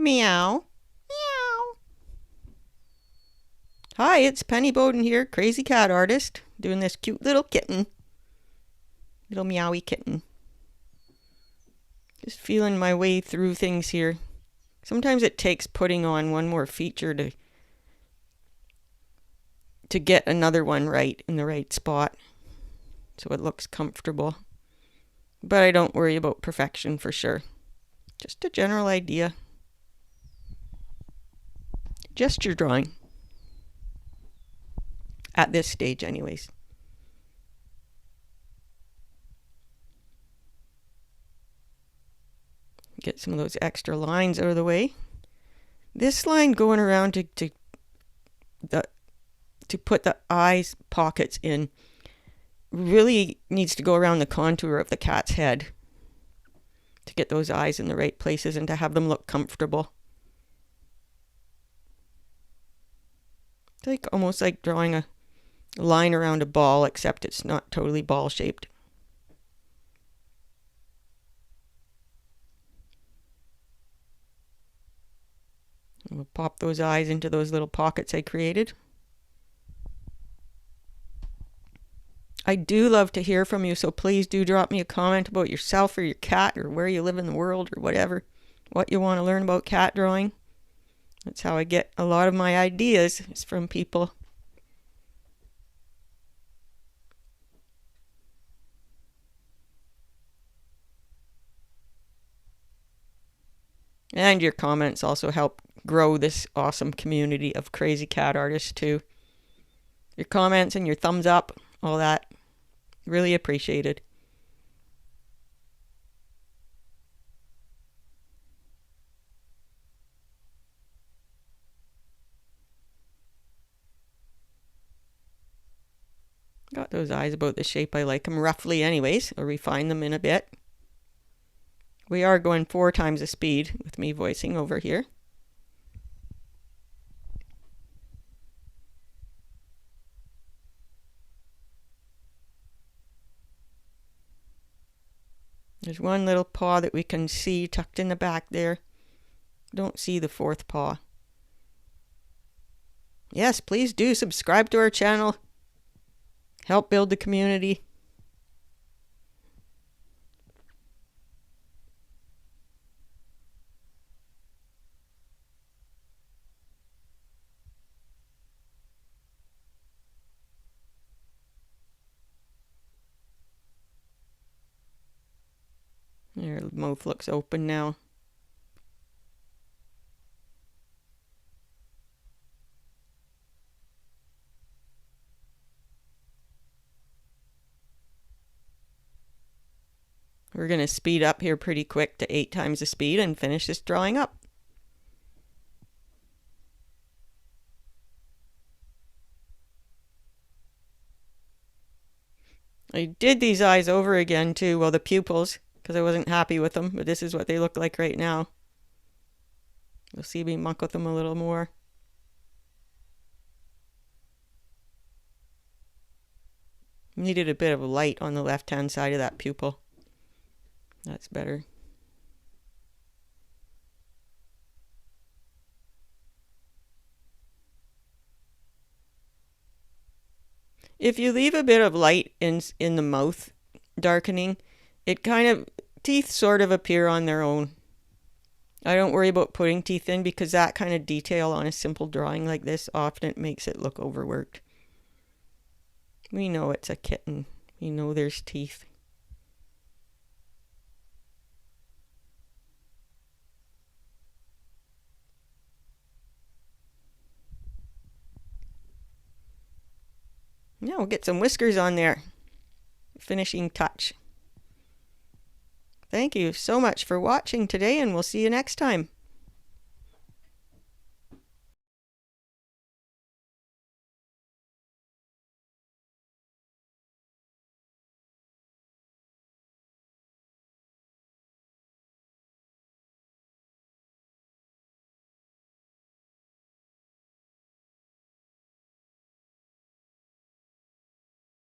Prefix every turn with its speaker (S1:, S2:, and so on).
S1: Meow. Meow. Hi, it's Penny Bowden here, crazy cat artist, doing this cute little kitten. Little meowy kitten. Just feeling my way through things here. Sometimes it takes putting on one more feature to get another one right in the right spot, so it looks comfortable. But I don't worry about perfection for sure. Just a general idea. Gesture drawing. At this stage anyways. Get some of those extra lines out of the way. This line going around to put the eyes pockets in really needs to go around the contour of the cat's head to get those eyes in the right places and to have them look comfortable. It's like almost like drawing a line around a ball, except it's not totally ball shaped. We'll pop those eyes into those little pockets I created. I do love to hear from you, so please do drop me a comment about yourself or your cat or where you live in the world or whatever, what you want to learn about cat drawing. That's how I get a lot of my ideas, is from people. And your comments also help grow this awesome community of crazy cat artists too. Your comments and your thumbs up, all that, really appreciated. Got those eyes about the shape I like them roughly anyways. I'll refine them in a bit. We are going 4 times the speed with me voicing over here. There's one little paw that we can see tucked in the back there. Don't see the 4th paw. Yes, please do subscribe to our channel. Help build the community. Their mouth looks open now. We're going to speed up here pretty quick to 8 times the speed and finish this drawing up. I did these eyes over again too, well, the pupils, because I wasn't happy with them, but this is what they look like right now. You'll see me muck with them a little more. Needed a bit of light on the left-hand side of that pupil. That's better. If you leave a bit of light in the mouth darkening, it kind of, teeth sort of appear on their own. I don't worry about putting teeth in because that kind of detail on a simple drawing like this often makes it look overworked. We know it's a kitten. We know there's teeth. Now we'll get some whiskers on there. Finishing touch. Thank you so much for watching today, and we'll see you next time.